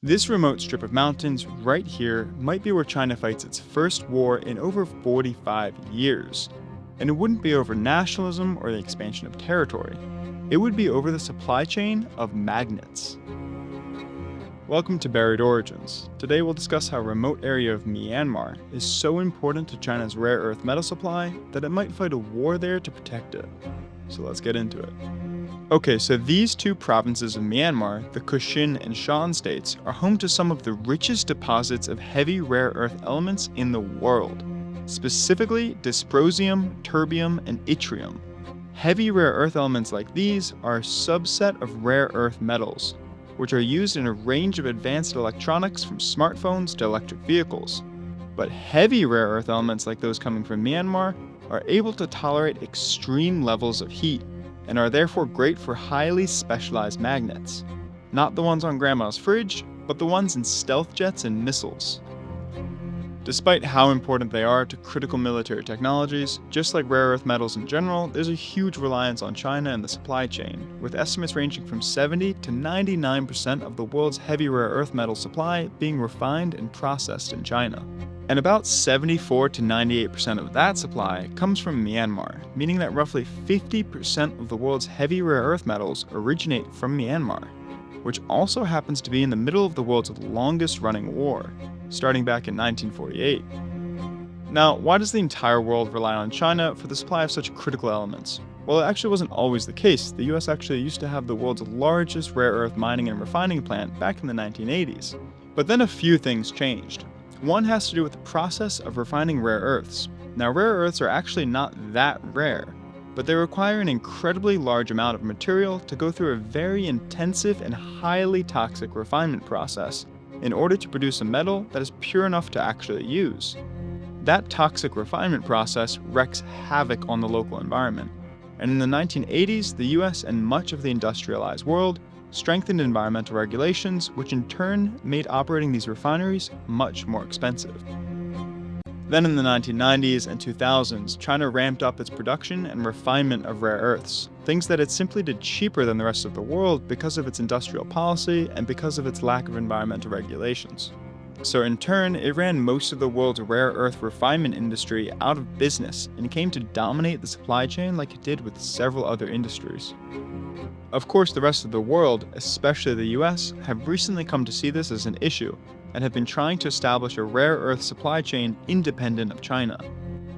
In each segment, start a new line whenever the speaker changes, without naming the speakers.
This remote strip of mountains right here might be where China fights its first war in over 45 years. And it wouldn't be over nationalism or the expansion of territory. It would be over the supply chain of magnets. Welcome to Buried Origins. Today we'll discuss how a remote area of Myanmar is so important to China's rare earth metal supply that it might fight a war there to protect it. So let's get into it. Okay, so these two provinces of Myanmar, the Kachin and Shan states, are home to some of the richest deposits of heavy rare earth elements in the world. Specifically, dysprosium, terbium, and yttrium. Heavy rare earth elements like these are a subset of rare earth metals, which are used in a range of advanced electronics from smartphones to electric vehicles. But heavy rare earth elements like those coming from Myanmar are able to tolerate extreme levels of heat and are therefore great for highly specialized magnets. Not the ones on grandma's fridge, but the ones in stealth jets and missiles. Despite how important they are to critical military technologies, just like rare earth metals in general, there's a huge reliance on China and the supply chain, with estimates ranging from 70 to 99% of the world's heavy rare earth metal supply being refined and processed in China. And about 74 to 98% of that supply comes from Myanmar, meaning that roughly 50% of the world's heavy rare earth metals originate from Myanmar, which also happens to be in the middle of the world's longest running war, starting back in 1948. Now, why does the entire world rely on China for the supply of such critical elements? Well, it actually wasn't always the case. The US actually used to have the world's largest rare earth mining and refining plant back in the 1980s. But then a few things changed. One has to do with the process of refining rare earths. Now, rare earths are actually not that rare, but they require an incredibly large amount of material to go through a very intensive and highly toxic refinement process in order to produce a metal that is pure enough to actually use. That toxic refinement process wreaks havoc on the local environment. And in the 1980s, the US and much of the industrialized world strengthened environmental regulations, which in turn made operating these refineries much more expensive. Then in the 1990s and 2000s, China ramped up its production and refinement of rare earths, things that it simply did cheaper than the rest of the world because of its industrial policy and because of its lack of environmental regulations. So in turn, it ran most of the world's rare earth refinement industry out of business and came to dominate the supply chain like it did with several other industries. Of course, the rest of the world, especially the US, have recently come to see this as an issue and have been trying to establish a rare earth supply chain independent of China.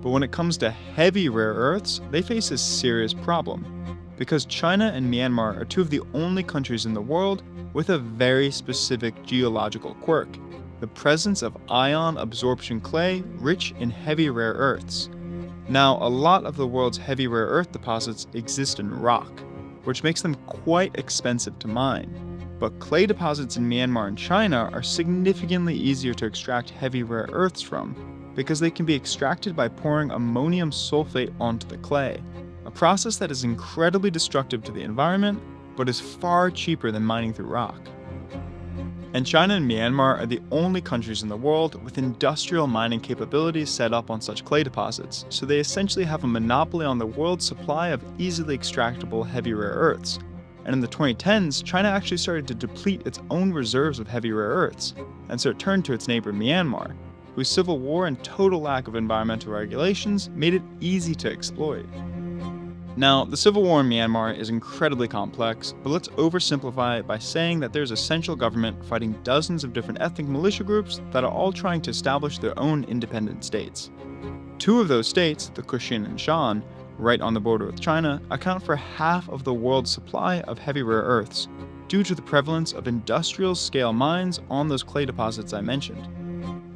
But when it comes to heavy rare earths, they face a serious problem, because China and Myanmar are two of the only countries in the world with a very specific geological quirk: the presence of ion absorption clay rich in heavy rare earths. Now, a lot of the world's heavy rare earth deposits exist in rock, which makes them quite expensive to mine. But clay deposits in Myanmar and China are significantly easier to extract heavy rare earths from, because they can be extracted by pouring ammonium sulfate onto the clay, a process that is incredibly destructive to the environment, but is far cheaper than mining through rock. And China and Myanmar are the only countries in the world with industrial mining capabilities set up on such clay deposits, so they essentially have a monopoly on the world's supply of easily extractable heavy rare earths. And in the 2010s, China actually started to deplete its own reserves of heavy rare earths, and so it turned to its neighbor Myanmar, whose civil war and total lack of environmental regulations made it easy to exploit. Now, the civil war in Myanmar is incredibly complex, but let's oversimplify it by saying that there's a central government fighting dozens of different ethnic militia groups that are all trying to establish their own independent states. Two of those states, the Kachin and Shan, right on the border with China, account for half of the world's supply of heavy rare earths, due to the prevalence of industrial-scale mines on those clay deposits I mentioned.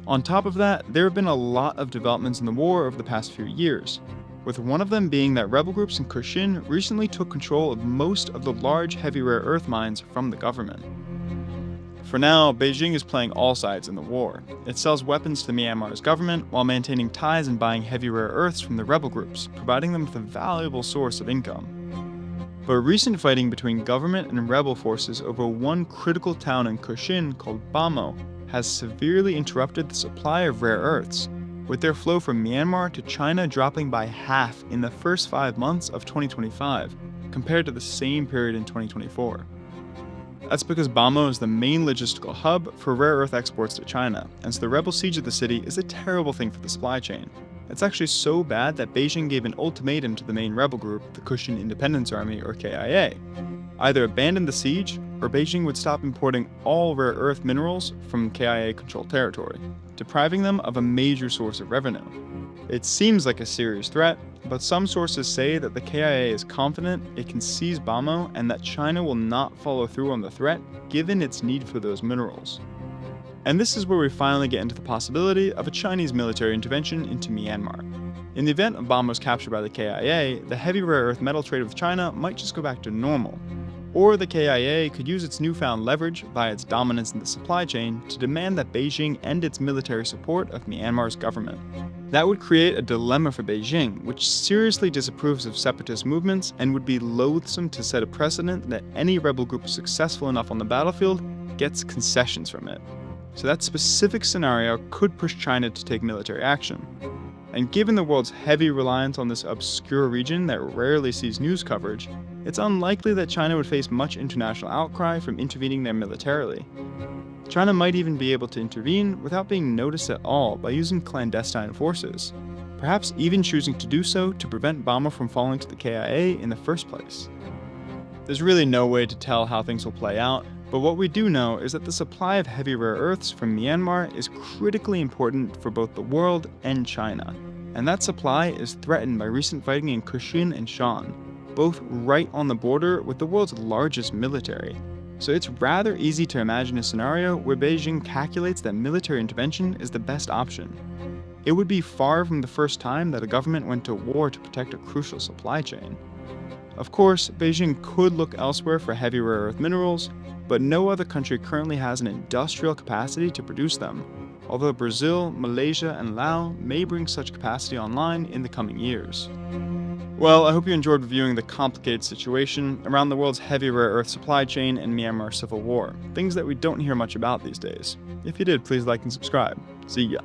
On top of that, there have been a lot of developments in the war over the past few years, with one of them being that rebel groups in Kachin recently took control of most of the large heavy rare earth mines from the government. For now, Beijing is playing all sides in the war. It sells weapons to Myanmar's government while maintaining ties and buying heavy rare earths from the rebel groups, providing them with a valuable source of income. But recent fighting between government and rebel forces over one critical town in Kachin called Bamo has severely interrupted the supply of rare earths, with their flow from Myanmar to China dropping by half in the first 5 months of 2025, compared to the same period in 2024. That's because Bamo is the main logistical hub for rare earth exports to China, and so the rebel siege of the city is a terrible thing for the supply chain. It's actually so bad that Beijing gave an ultimatum to the main rebel group, the Kushan Independence Army, or KIA. Either abandon the siege, or Beijing would stop importing all rare earth minerals from KIA-controlled territory, depriving them of a major source of revenue. It seems like a serious threat, but some sources say that the KIA is confident it can seize Bamo and that China will not follow through on the threat given its need for those minerals. And this is where we finally get into the possibility of a Chinese military intervention into Myanmar. In the event of Bamo's capture by the KIA, the heavy rare earth metal trade with China might just go back to normal. Or the KIA could use its newfound leverage via its dominance in the supply chain to demand that Beijing end its military support of Myanmar's government. That would create a dilemma for Beijing, which seriously disapproves of separatist movements and would be loathsome to set a precedent that any rebel group successful enough on the battlefield gets concessions from it. So that specific scenario could push China to take military action. And given the world's heavy reliance on this obscure region that rarely sees news coverage, it's unlikely that China would face much international outcry from intervening there militarily. China might even be able to intervene without being noticed at all by using clandestine forces, perhaps even choosing to do so to prevent Bamo from falling to the KIA in the first place. There's really no way to tell how things will play out, but what we do know is that the supply of heavy rare earths from Myanmar is critically important for both the world and China, and that supply is threatened by recent fighting in Kushin and Shan, both right on the border with the world's largest military. So it's rather easy to imagine a scenario where Beijing calculates that military intervention is the best option. It would be far from the first time that a government went to war to protect a crucial supply chain. Of course, Beijing could look elsewhere for heavy rare earth minerals, but no other country currently has an industrial capacity to produce them, although Brazil, Malaysia, and Laos may bring such capacity online in the coming years. Well, I hope you enjoyed reviewing the complicated situation around the world's heavy rare earth supply chain and Myanmar civil war, things that we don't hear much about these days. If you did, please like and subscribe. See ya.